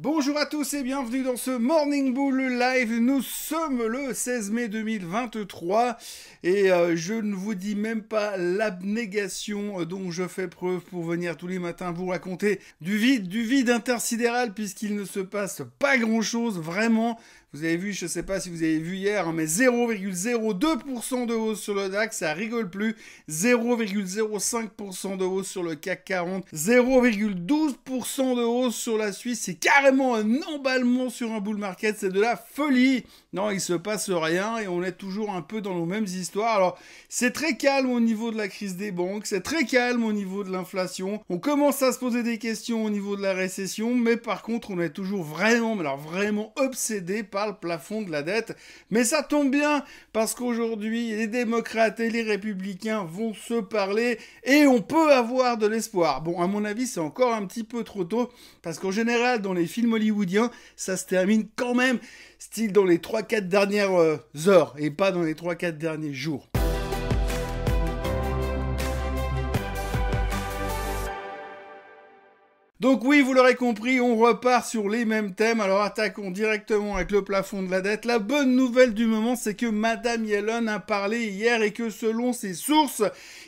Bonjour à tous et bienvenue dans ce Morning Bull Live. Nous sommes le 16 mai 2023 et je ne vous dis même pas l'abnégation dont je fais preuve pour venir tous les matins vous raconter du vide intersidéral puisqu'il ne se passe pas grand chose vraiment. Vous avez vu, je ne sais pas si vous avez vu hier, mais 0,02% de hausse sur le DAX, ça rigole plus. 0,05% de hausse sur le CAC 40. 0,12% de hausse sur la Suisse. C'est carrément un emballement sur un bull market. C'est de la folie. Non, il se passe rien et on est toujours un peu dans nos mêmes histoires. Alors, c'est très calme au niveau de la crise des banques. C'est très calme au niveau de l'inflation. On commence à se poser des questions au niveau de la récession. Mais par contre, on est toujours vraiment obsédé par le plafond de la dette. Mais ça tombe bien parce qu'aujourd'hui, les démocrates et les républicains vont se parler et on peut avoir de l'espoir. Bon, à mon avis, c'est encore un petit peu trop tôt parce qu'en général, dans les films hollywoodiens, ça se termine quand même style dans les 3-4 dernières heures et pas dans les 3-4 derniers jours. Donc oui, vous l'aurez compris, on repart sur les mêmes thèmes. Alors attaquons directement avec le plafond de la dette. La bonne nouvelle du moment, c'est que Madame Yellen a parlé hier et que selon ses sources,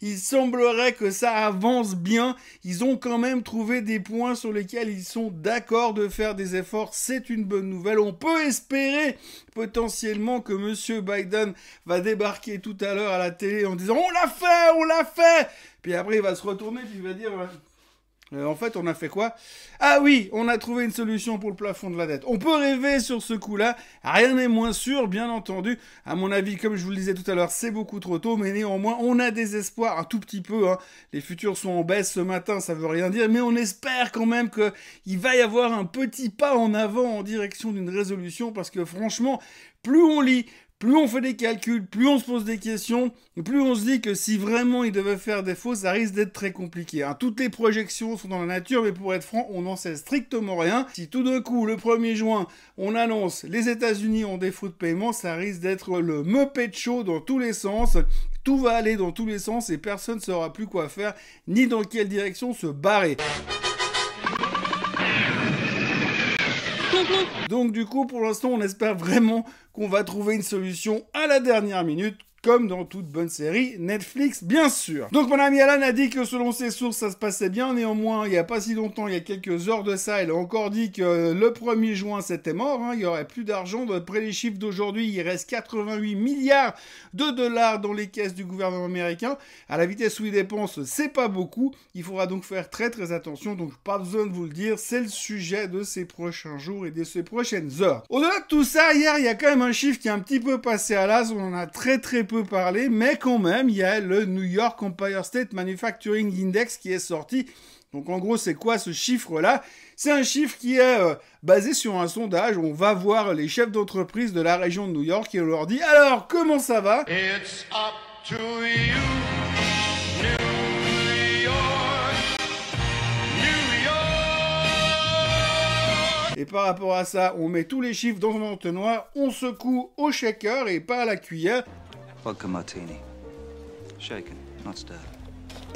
il semblerait que ça avance bien. Ils ont quand même trouvé des points sur lesquels ils sont d'accord de faire des efforts. C'est une bonne nouvelle. On peut espérer potentiellement que Monsieur Biden va débarquer tout à l'heure à la télé en disant « On l'a fait !» Puis après, il va se retourner puis il va dire... en fait, on a fait quoi? Ah oui, on a trouvé une solution pour le plafond de la dette. On peut rêver sur ce coup-là. Rien n'est moins sûr, bien entendu. À mon avis, comme je vous le disais tout à l'heure, c'est beaucoup trop tôt. Mais néanmoins, on a des espoirs un tout petit peu. Les futurs sont en baisse ce matin, ça veut rien dire. Mais on espère quand même qu'il va y avoir un petit pas en avant en direction d'une résolution. Parce que franchement, plus on lit... plus on fait des calculs, plus on se pose des questions, plus on se dit que si vraiment il devait faire défaut, ça risque d'être très compliqué. Toutes les projections sont dans la nature, mais pour être franc, on n'en sait strictement rien. Si tout d'un coup, le 1er juin, on annonce les États-Unis ont défaut de paiement, ça risque d'être le Muppet Show dans tous les sens. Tout va aller dans tous les sens et personne ne saura plus quoi faire, ni dans quelle direction se barrer. Donc du coup, pour l'instant, on espère vraiment qu'on va trouver une solution à la dernière minute, comme dans toute bonne série Netflix, bien sûr. Donc mon ami Alan a dit que selon ses sources, ça se passait bien. Néanmoins, il n'y a pas si longtemps, il y a quelques heures de ça, il a encore dit que le 1er juin, c'était mort. Il n'y aurait plus d'argent. D'après les chiffres d'aujourd'hui, il reste 88 milliards de dollars dans les caisses du gouvernement américain. À la vitesse où il dépense, c'est pas beaucoup. Il faudra donc faire très attention. Donc pas besoin de vous le dire, c'est le sujet de ces prochains jours et de ces prochaines heures. Au-delà de tout ça, hier, il y a quand même un chiffre qui est un petit peu passé à l'as. On en a très peu parlé, mais quand même, il y a le New York Empire State Manufacturing Index qui est sorti. Donc en gros, c'est quoi ce chiffre-là? C'est un chiffre qui est basé sur un sondage où on va voir les chefs d'entreprise de la région de New York et on leur dit « Alors, comment ça va ?» It's up to you, New York, New York. Et par rapport à ça, on met tous les chiffres dans un entonnoir, on secoue au shaker et pas à la cuillère. Vodka martini. Shaken, not stirred.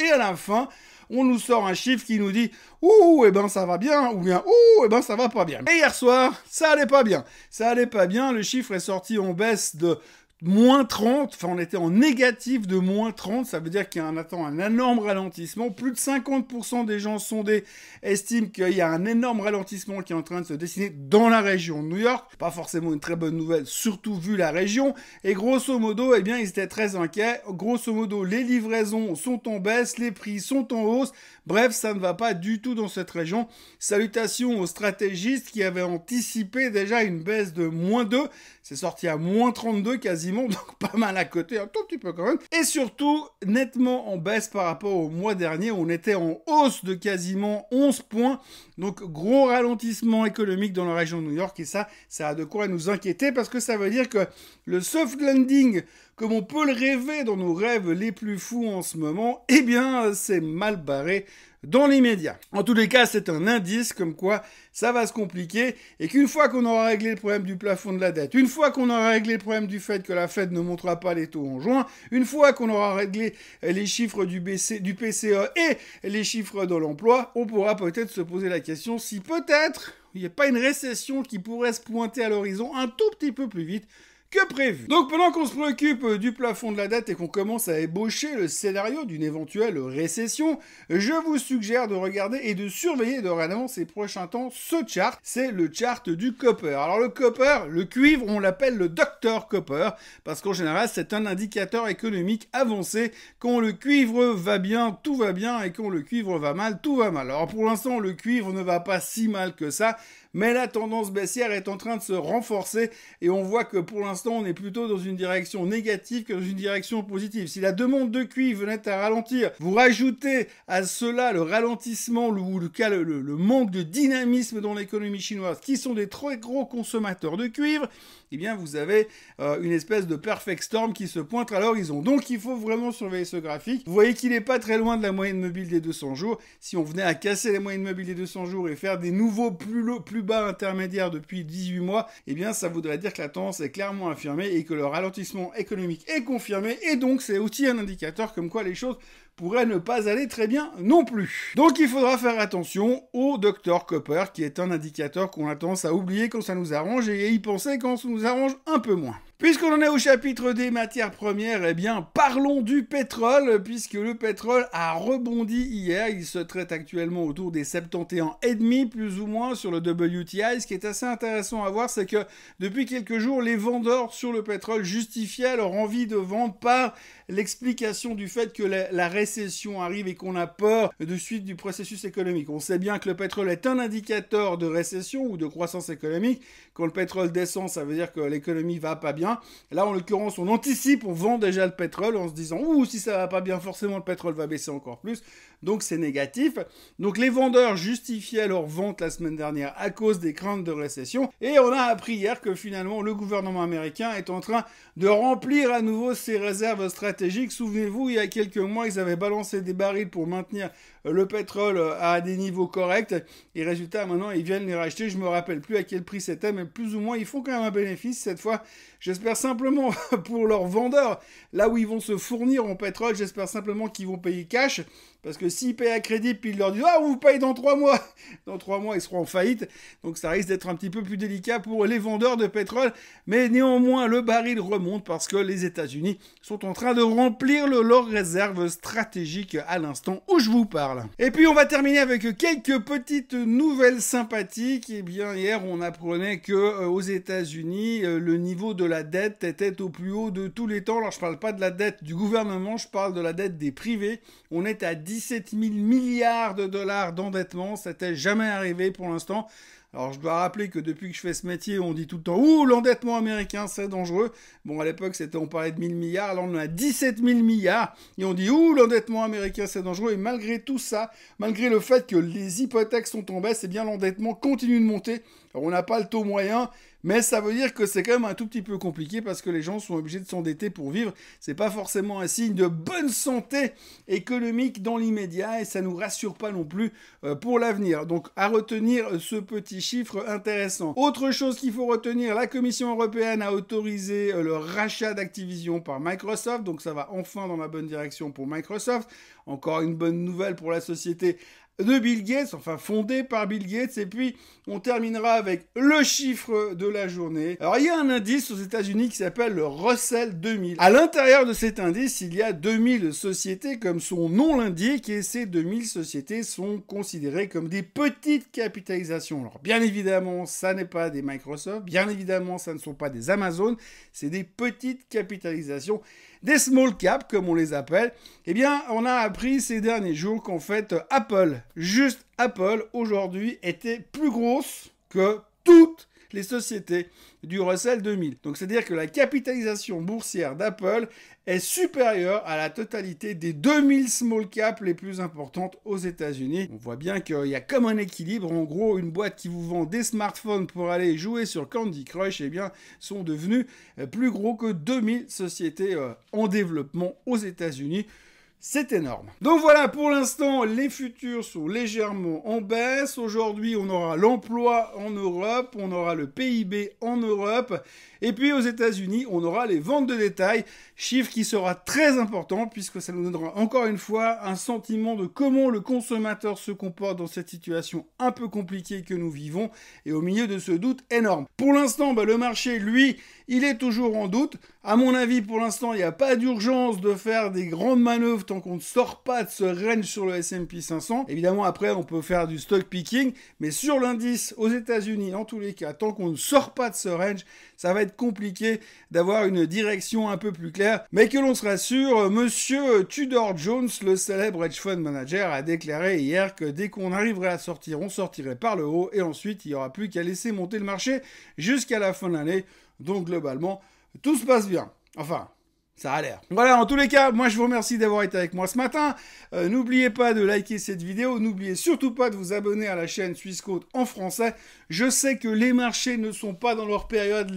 Et à la fin, on nous sort un chiffre qui nous dit « Ouh, eh ben ça va bien » ou bien « Ouh, eh ben ça va pas bien ». Et hier soir, ça allait pas bien. Ça allait pas bien, le chiffre est sorti en baisse de moins 30, enfin on était en négatif de moins 30, ça veut dire qu'il y a un énorme ralentissement. Plus de 50% des gens sondés estiment qu'il y a un énorme ralentissement qui est en train de se dessiner dans la région de New York. Pas forcément une très bonne nouvelle, surtout vu la région. Et grosso modo, eh bien ils étaient très inquiets. Grosso modo, les livraisons sont en baisse, les prix sont en hausse. Bref, ça ne va pas du tout dans cette région. Salutations aux stratégistes qui avaient anticipé déjà une baisse de moins 2. C'est sorti à moins 32 quasiment, donc pas mal à côté, un tout petit peu quand même. Et surtout, nettement en baisse par rapport au mois dernier, où on était en hausse de quasiment 11 points. Donc gros ralentissement économique dans la région de New York. Et ça a de quoi nous inquiéter parce que ça veut dire que le soft landing, comme on peut le rêver dans nos rêves les plus fous en ce moment, eh bien c'est mal barré dans l'immédiat. En tous les cas, c'est un indice comme quoi ça va se compliquer et qu'une fois qu'on aura réglé le problème du plafond de la dette, une fois qu'on aura réglé le problème du fait que la Fed ne montera pas les taux en juin, une fois qu'on aura réglé les chiffres du PCE et les chiffres de l'emploi, on pourra peut-être se poser la question si peut-être il n'y a pas une récession qui pourrait se pointer à l'horizon un tout petit peu plus vite que prévu. Donc pendant qu'on se préoccupe du plafond de la dette et qu'on commence à ébaucher le scénario d'une éventuelle récession, je vous suggère de regarder et de surveiller dorénavant ces prochains temps ce chart. C'est le chart du copper. Alors le copper, le cuivre, on l'appelle le Dr Copper parce qu'en général c'est un indicateur économique avancé. Quand le cuivre va bien, tout va bien, et quand le cuivre va mal, tout va mal. Alors pour l'instant le cuivre ne va pas si mal que ça, mais la tendance baissière est en train de se renforcer et on voit que pour l'instant on est plutôt dans une direction négative que dans une direction positive. Si la demande de cuivre venait à ralentir, vous rajoutez à cela le ralentissement ou le manque de dynamisme dans l'économie chinoise, qui sont des très gros consommateurs de cuivre, eh bien vous avez une espèce de perfect storm qui se pointe à l'horizon. Donc il faut vraiment surveiller ce graphique. Vous voyez qu'il n'est pas très loin de la moyenne mobile des 200 jours. Si on venait à casser les moyennes mobiles des 200 jours et faire des nouveaux plus bas intermédiaires depuis 18 mois, eh bien ça voudrait dire que la tendance est clairement affirmée et que le ralentissement économique est confirmé, et donc c'est aussi un indicateur comme quoi les choses pourraient ne pas aller très bien non plus. Donc il faudra faire attention au Dr Copper, qui est un indicateur qu'on a tendance à oublier quand ça nous arrange et y penser quand ça nous arrange un peu moins. Puisqu'on en est au chapitre des matières premières, eh bien parlons du pétrole, puisque le pétrole a rebondi hier. Il se traite actuellement autour des 71,5 plus ou moins sur le WTI. Ce qui est assez intéressant à voir, c'est que depuis quelques jours, les vendeurs sur le pétrole justifiaient leur envie de vendre par l'explication du fait que la récession arrive et qu'on a peur de suite du processus économique. On sait bien que le pétrole est un indicateur de récession ou de croissance économique. Quand le pétrole descend, ça veut dire que l'économie va pas bien. Là, en l'occurrence, on anticipe, on vend déjà le pétrole en se disant « Ouh, si ça va pas bien, forcément le pétrole va baisser encore plus ». Donc c'est négatif. Donc les vendeurs justifiaient leur vente la semaine dernière à cause des craintes de récession. Et on a appris hier que finalement le gouvernement américain est en train de remplir à nouveau ses réserves stratégiques. Souvenez-vous, il y a quelques mois, ils avaient balancé des barils pour maintenir le pétrole à des niveaux corrects. Et résultat, maintenant, ils viennent les racheter. Je me rappelle plus à quel prix c'était, mais plus ou moins, ils font quand même un bénéfice cette fois. J'espère simplement pour leurs vendeurs, là où ils vont se fournir en pétrole, j'espère simplement qu'ils vont payer cash. Parce que s'ils payent à crédit, puis ils leur disent « Ah, on vous paye dans 3 mois !» Dans 3 mois, ils seront en faillite. Donc ça risque d'être un petit peu plus délicat pour les vendeurs de pétrole. Mais néanmoins, le baril remonte parce que les États-Unis sont en train de remplir leurs réserves stratégiques à l'instant où je vous parle. Et puis on va terminer avec quelques petites nouvelles sympathiques. Eh bien, hier, on apprenait que aux États-Unis, le niveau de la dette était au plus haut de tous les temps. Alors je parle pas de la dette du gouvernement, je parle de la dette des privés. On est à 17 000 milliards de dollars d'endettement, ça n'était jamais arrivé pour l'instant. Alors je dois rappeler que depuis que je fais ce métier, on dit tout le temps « Ouh, l'endettement américain, c'est dangereux ». Bon, à l'époque, on parlait de 1000 milliards, alors on a 17 000 milliards, et on dit « Ouh, l'endettement américain, c'est dangereux ». Et malgré tout ça, malgré le fait que les hypothèques sont en baisse, eh bien l'endettement continue de monter. Alors on n'a pas le taux moyen, mais ça veut dire que c'est quand même un tout petit peu compliqué parce que les gens sont obligés de s'endetter pour vivre. C'est pas forcément un signe de bonne santé économique dans l'immédiat et ça nous rassure pas non plus pour l'avenir. Donc à retenir ce petit chiffre intéressant. Autre chose qu'il faut retenir, la Commission européenne a autorisé le rachat d'Activision par Microsoft. Donc ça va enfin dans la bonne direction pour Microsoft. Encore une bonne nouvelle pour la société de Bill Gates, enfin fondé par Bill Gates, et puis on terminera avec le chiffre de la journée. Alors il y a un indice aux États-Unis qui s'appelle le Russell 2000. À l'intérieur de cet indice, il y a 2000 sociétés comme son nom l'indique, et ces 2000 sociétés sont considérées comme des petites capitalisations. Alors bien évidemment, ça n'est pas des Microsoft, bien évidemment, ça ne sont pas des Amazon, c'est des petites capitalisations, des small caps comme on les appelle. Eh bien, on a appris ces derniers jours qu'en fait Apple, juste Apple, aujourd'hui, était plus grosse que toutes les sociétés du Russell 2000. Donc, c'est-à-dire que la capitalisation boursière d'Apple est supérieure à la totalité des 2000 small caps les plus importantes aux États-Unis. On voit bien qu'il y a comme un équilibre. En gros, une boîte qui vous vend des smartphones pour aller jouer sur Candy Crush, eh bien, sont devenus plus gros que 2000 sociétés en développement aux États-Unis. C'est énorme. Donc voilà, pour l'instant, les futurs sont légèrement en baisse. Aujourd'hui, on aura l'emploi en Europe, on aura le PIB en Europe, et puis aux États-Unis, on aura les ventes de détail, chiffre qui sera très important puisque ça nous donnera encore une fois un sentiment de comment le consommateur se comporte dans cette situation un peu compliquée que nous vivons et au milieu de ce doute énorme. Pour l'instant, le marché, lui, il est toujours en doute. À mon avis, pour l'instant, il n'y a pas d'urgence de faire des grandes manœuvres tant qu'on ne sort pas de ce range sur le S&P 500. Évidemment, après, on peut faire du stock picking, mais sur l'indice aux États-Unis, en tous les cas, tant qu'on ne sort pas de ce range, ça va être compliqué d'avoir une direction un peu plus claire. Mais que l'on se rassure, monsieur Tudor Jones, le célèbre hedge fund manager, a déclaré hier que dès qu'on arriverait à sortir, on sortirait par le haut et ensuite, il n'y aura plus qu'à laisser monter le marché jusqu'à la fin de l'année. Donc, globalement, tout se passe bien. Enfin, ça a l'air. Voilà, en tous les cas, moi je vous remercie d'avoir été avec moi ce matin. N'oubliez pas de liker cette vidéo. N'oubliez surtout pas de vous abonner à la chaîne Swissquote en français. Je sais que les marchés ne sont pas dans leur période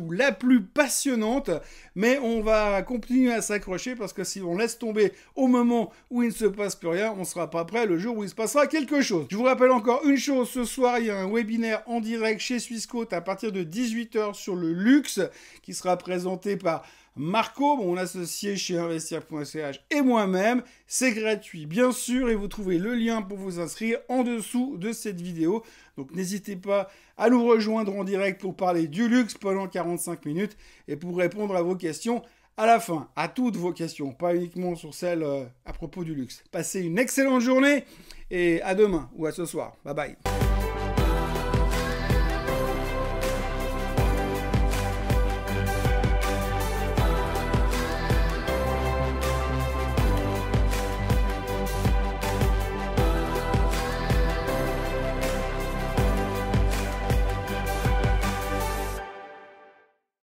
la plus passionnante, mais on va continuer à s'accrocher parce que si on laisse tomber au moment où il ne se passe plus rien, on ne sera pas prêt le jour où il se passera quelque chose. Je vous rappelle encore une chose, ce soir, il y a un webinaire en direct chez Swissquote à partir de 18h sur le luxe qui sera présenté par Marco, mon associé chez investir.ch et moi-même. C'est gratuit, bien sûr, et vous trouvez le lien pour vous inscrire en dessous de cette vidéo. Donc n'hésitez pas à nous rejoindre en direct pour parler du luxe pendant 45 minutes et pour répondre à vos questions à la fin, à toutes vos questions, pas uniquement sur celles à propos du luxe. Passez une excellente journée et à demain ou à ce soir. Bye bye.